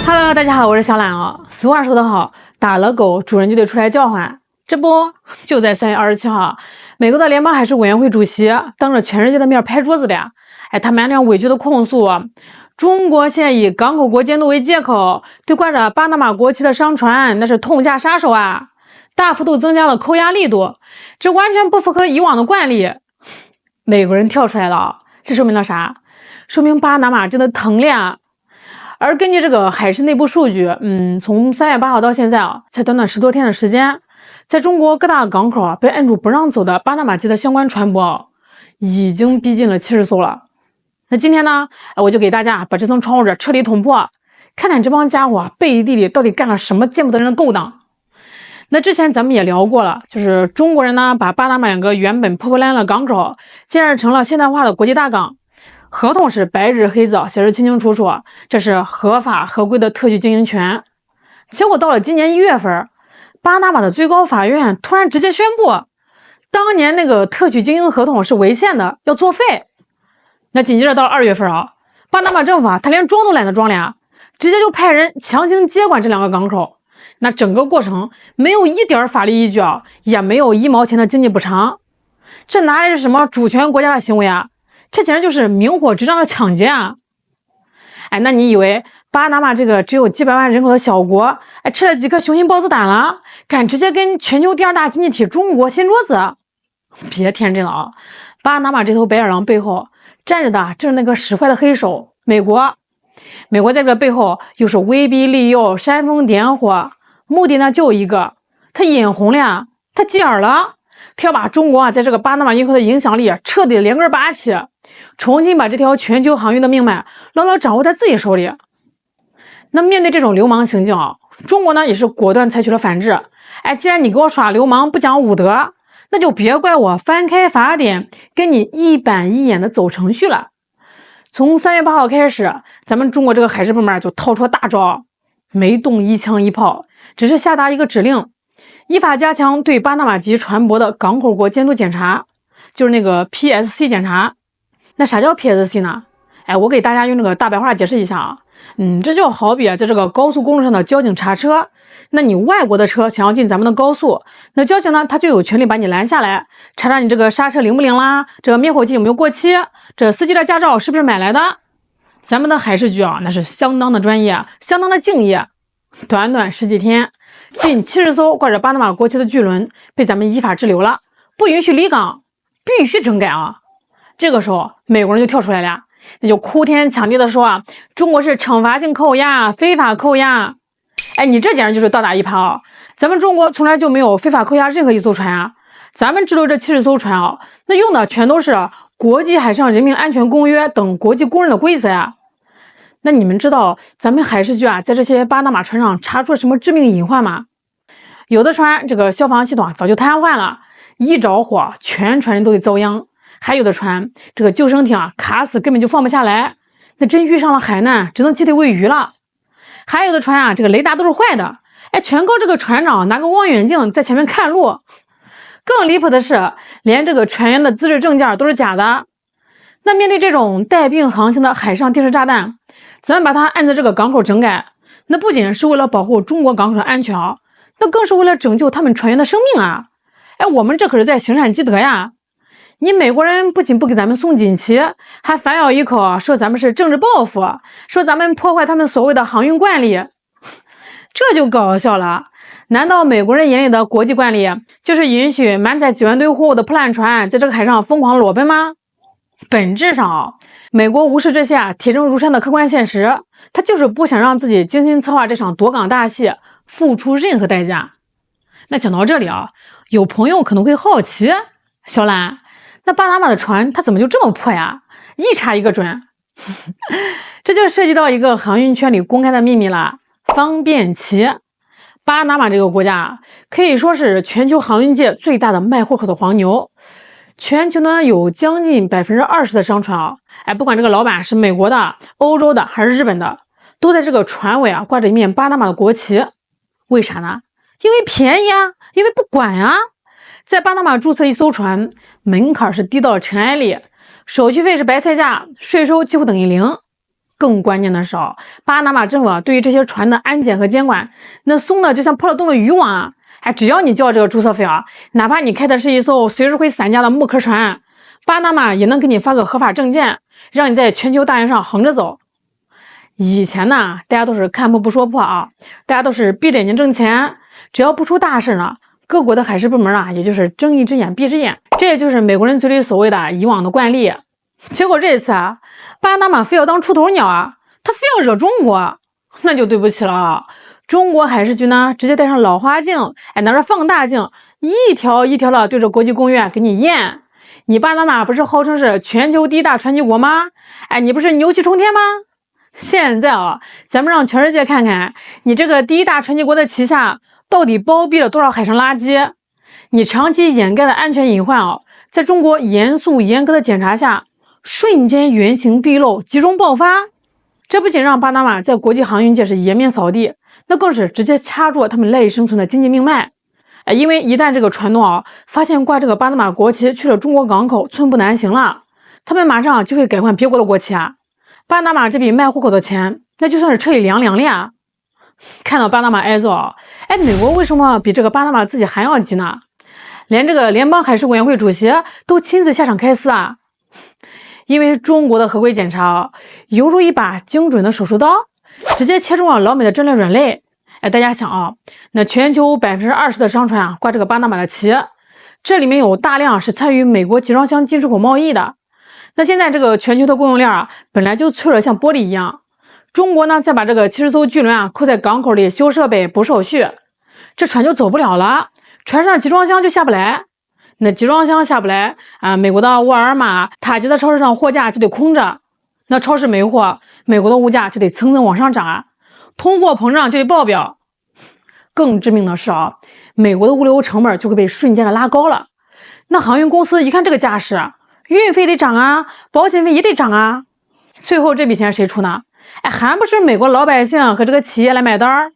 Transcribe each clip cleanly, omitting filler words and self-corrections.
Hello， 大家好，我是小懒啊。俗话说得好，打了狗，主人就得出来叫唤。这不，就在3月27号，美国的联邦海事委员会主席当着全世界的面拍桌子的，他满脸委屈的控诉，中国现在以港口国监督为借口，对挂着巴拿马国旗的商船那是痛下杀手啊，大幅度增加了扣押力度，这完全不符合以往的惯例。美国人跳出来了，这说明了啥？说明巴拿马真的疼了。而根据这个海事内部数据，从3月8号到现在才短短10多天的时间，在中国各大港口被摁住不让走的巴拿马籍的相关船舶已经逼近了70艘了。那今天呢，我就给大家把这层窗户纸彻底捅破，看看这帮家伙背地里到底干了什么见不得人的勾当。那之前咱们也聊过了，就是中国人呢把巴拿马2个原本破破烂烂的港口建设成了现代化的国际大港。合同是白纸黑字写着清清楚楚，这是合法合规的特许经营权。结果到了今年1月份，巴拿马的最高法院突然直接宣布，当年那个特许经营合同是违宪的，要作废。那紧接着到了2月份巴拿马政府他连装都懒得装了，直接就派人强行接管这2个港口。那整个过程没有一点法律依据也没有1毛钱的经济补偿，这哪里是什么主权国家的行为啊？这简直就是明火执仗的抢劫啊！那你以为巴拿马这个只有几百万人口的小国，吃了几颗雄心豹子胆了，敢直接跟全球第2大经济体中国掀桌子？别天真了巴拿马这头白眼狼背后站着的正是那个使坏的黑手美国。美国在这个背后又是威逼利诱、煽风点火，目的呢就一个，他眼红了，他急眼了，他要把中国在这个巴拿马运河的影响力彻底连根拔起，重新把这条全球航运的命脉牢牢掌握在自己手里。那面对这种流氓行径中国呢也是果断采取了反制。既然你给我耍流氓不讲武德，那就别怪我翻开法典跟你一板一眼的走程序了。从3月8号开始，咱们中国这个海事部门就掏出大招，没动一枪一炮，只是下达一个指令，依法加强对巴拿马籍船舶的港口国监督检查，就是那个 PSC 检查。那啥叫 PSC 呢？我给大家用这个大白话解释一下这就好比在这个高速公路上的交警查车，那你外国的车想要进咱们的高速，那交警呢他就有权利把你拦下来，查查你这个刹车灵不灵啦，这个灭火器有没有过期，这司机的驾照是不是买来的。咱们的海事局那是相当的专业，相当的敬业。短短10几天，近70艘挂着巴拿马国旗的巨轮被咱们依法滞留了，不允许离港，必须整改这个时候美国人就跳出来了，那就哭天抢地的说中国是惩罚性扣押，非法扣押。你这简直就是倒打一耙咱们中国从来就没有非法扣押任何一艘船咱们滞留这70艘船那用的全都是国际海上人命安全公约等国际公认的规则那你们知道咱们海事局在这些巴拿马船上查出了什么致命隐患吗？有的船这个消防系统早就瘫痪了，一着火全船人都得遭殃。还有的船这个救生艇卡死根本就放不下来，那真遇上了海难只能弃艇喂鱼了。还有的船这个雷达都是坏的，全靠这个船长拿个望远镜在前面看路。更离谱的是连这个船员的资质证件都是假的。那面对这种带病航行的海上定时炸弹，咱们把它按在这个港口整改，那不仅是为了保护中国港口的安全那更是为了拯救他们船员的生命我们这可是在行善积德呀。你美国人不仅不给咱们送锦旗，还反咬一口说咱们是政治报复，说咱们破坏他们所谓的航运惯例，这就搞笑了。难道美国人眼里的国际惯例就是允许满载几万吨货物的破烂船在这个海上疯狂裸奔吗？本质上美国无视这些铁证如山的客观现实，他就是不想让自己精心策划这场夺港大戏付出任何代价。那讲到这里有朋友可能会好奇，小兰，那巴拿马的船它怎么就这么破呀？一查一个准。这就涉及到一个航运圈里公开的秘密了，方便旗。巴拿马这个国家可以说是全球航运界最大的卖货口的黄牛，全球呢有将近20%的商船不管这个老板是美国的、欧洲的还是日本的，都在这个船尾挂着一面巴拿马的国旗。为啥呢？因为便宜因为不管在巴拿马注册一艘船，门槛是低到了尘埃里，手续费是白菜价，税收几乎等于0。更关键的是巴拿马政府对于这些船的安检和监管，那松的就像破了洞的渔网啊！只要你交这个注册费哪怕你开的是一艘随时会散架的木壳船，巴拿马也能给你发个合法证件，让你在全球大洋上横着走。以前呢，大家都是看破不说破大家都是闭着眼睛挣钱，只要不出大事呢，各国的海事部门也就是睁一只眼闭一只眼，这也就是美国人嘴里所谓的以往的惯例。结果这一次巴拿马非要当出头鸟他非要惹中国，那就对不起了中国海事局呢，直接带上老花镜，拿着放大镜，一条一条的对着国际公约给你验。你巴拿马不是号称是全球第一大船级国吗？你不是牛气冲天吗？现在咱们让全世界看看，你这个第一大船级国的旗下到底包庇了多少海上垃圾？你长期掩盖的安全隐患在中国严肃严格的检查下，瞬间原形毕露，集中爆发。这不仅让巴拿马在国际航运界是颜面扫地，那更是直接掐住了他们赖以生存的经济命脉。因为一旦这个船东发现挂这个巴拿马国旗去了中国港口寸步难行了，他们马上就会改换别国的国旗巴拿马这笔卖户口的钱，那就算是车里2辆看到巴拿马挨揍美国为什么比这个巴拿马自己还要急呢？连这个联邦海事委员会主席都亲自下场开撕因为中国的合规检查犹如一把精准的手术刀，直接切中了老美的战略软肋。大家想那全球20%的商船挂这个巴拿马的旗，这里面有大量是参与美国集装箱进出口贸易的。那现在这个全球的供应链本来就脆弱像玻璃一样，中国呢再把这个70艘巨轮扣在港口里修设备补手续，这船就走不了了，船上集装箱就下不来。那集装箱下不来美国的沃尔玛、塔吉的超市上货架就得空着，那超市没货，美国的物价就得蹭蹭往上涨通货膨胀就得爆表。更致命的是美国的物流成本就会被瞬间的拉高了。那航运公司一看这个架势，运费得涨保险费也得涨最后这笔钱谁出呢？还不是美国老百姓和这个企业来买单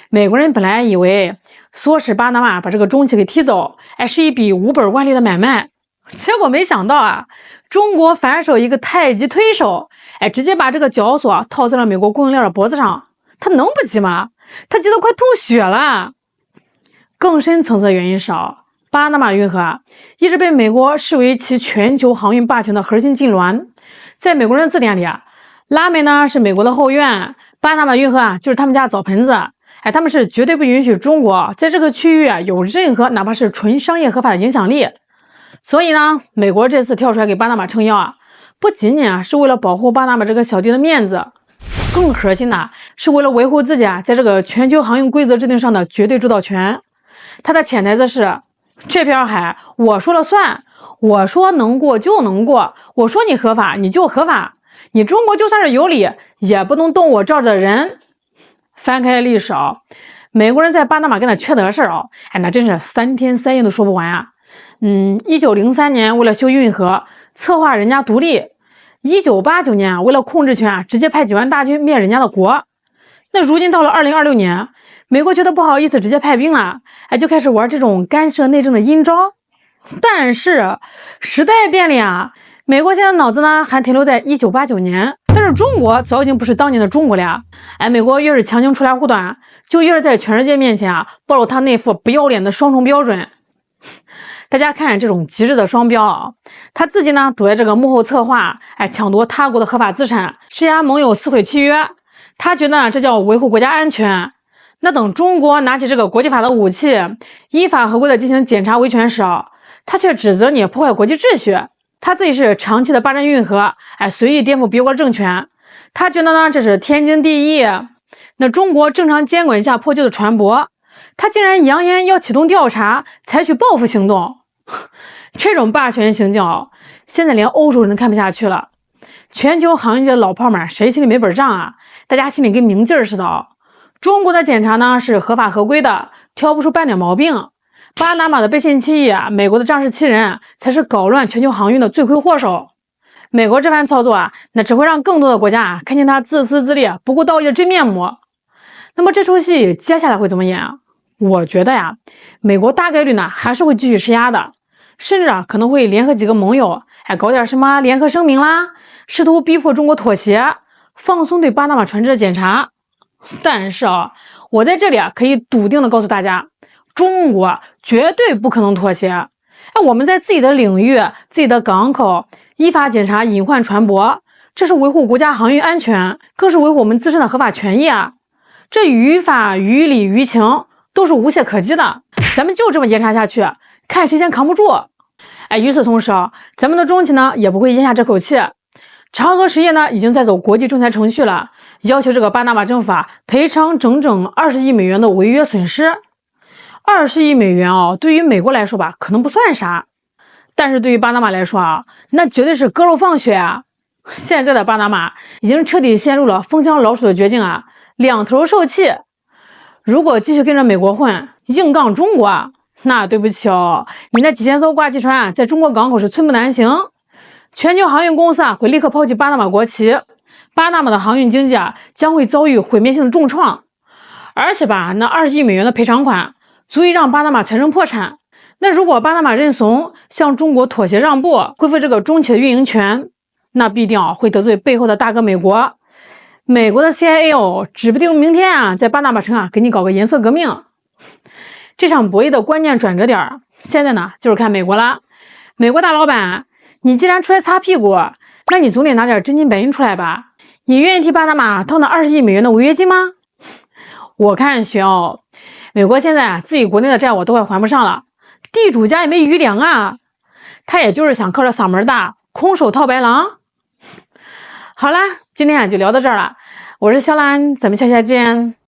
美国人本来以为唆使巴拿马把这个中企给踢走是一笔无本万利的买卖，结果没想到中国反手一个太极推手直接把这个绞索套在了美国供应链的脖子上。他能不急吗？他急得快吐血了。更深层次的原因是巴拿马运河一直被美国视为其全球航运霸权的核心痉挛。在美国人的字典里拉美呢是美国的后院，巴拿马运河就是他们家澡盆子他们是绝对不允许中国在这个区域有任何哪怕是纯商业合法的影响力。所以呢，美国这次跳出来给巴拿马撑腰不仅仅是为了保护巴拿马这个小弟的面子，更核心的是为了维护自己在这个全球航运规则制定上的绝对主导权。它的潜台词是，这片海我说了算，我说能过就能过，我说你合法你就合法，你中国就算是有理也不能动我罩着的人。翻开历史美国人在巴拿马干的缺德事那真是3天3夜都说不完1903年为了修运河策划人家独立，1989年为了控制权直接派几万大军灭人家的国。那如今到了2026年，美国觉得不好意思直接派兵了就开始玩这种干涉内政的阴招。但是时代变了美国现在脑子呢还停留在1989年，但是中国早已经不是当年的中国了美国越是强行出来护短，就越是在全世界面前暴露他那副不要脸的双重标准。大家看这种极致的双标他自己呢躲在这个幕后策划抢夺他国的合法资产，施压盟友撕毁契约，他觉得这叫维护国家安全。那等中国拿起这个国际法的武器，依法合规的进行检查维权时他却指责你破坏国际秩序。他自己是长期的霸占运河随意颠覆别国政权，他觉得呢这是天经地义。那中国正常监管下破旧的船舶，他竟然扬言要启动调查，采取报复行动。这种霸权行径现在连欧洲人都看不下去了。全球航运界的老炮们谁心里没本账大家心里跟明镜似的中国的检查呢是合法合规的，挑不出半点毛病。巴拿马的背信弃义美国的仗势欺人才是搞乱全球航运的罪魁祸首。美国这番操作那只会让更多的国家看见他自私自利不顾道义的真面目。那么这出戏接下来会怎么演我觉得美国大概率呢还是会继续施压的，甚至可能会联合几个盟友搞点什么联合声明啦，试图逼迫中国妥协，放松对巴拿马船只的检查。但是我在这里可以笃定的告诉大家，中国绝对不可能妥协。我们在自己的领域、自己的港口依法检查隐患船舶，这是维护国家航运安全，更是维护我们自身的合法权益啊！这于法于理于情都是无懈可击的。咱们就这么严查下去，看谁先扛不住。与此同时咱们的中企呢也不会咽下这口气。长河实业呢已经在走国际仲裁程序了，要求这个巴拿马政府赔偿整整20亿美元的违约损失。20亿美元对于美国来说吧，可能不算啥，但是对于巴拿马来说那绝对是割肉放血啊！现在的巴拿马已经彻底陷入了风箱老鼠的绝境啊，两头受气。如果继续跟着美国混，硬杠中国，那对不起你那几千艘挂机船在中国港口是寸步难行。全球航运公司会立刻抛弃巴拿马国旗，巴拿马的航运经济将会遭遇毁灭性的重创。而且吧，那20亿美元的赔偿款足以让巴拿马财政破产。那如果巴拿马认怂，向中国妥协让步，恢复这个中企的运营权，那必定会得罪背后的大哥美国。美国的 CIA 指不定明天在巴拿马城给你搞个颜色革命。这场博弈的关键转折点现在呢就是看美国了。美国大老板，你既然出来擦屁股，那你总得拿点真金白银出来吧？你愿意替巴拿马掏那20亿美元的违约金吗？我看悬美国现在自己国内的债务都快还不上了，地主家也没余粮啊，他也就是想靠着嗓门大，空手套白狼。好啦，今天就聊到这儿了，我是肖兰，咱们下期见。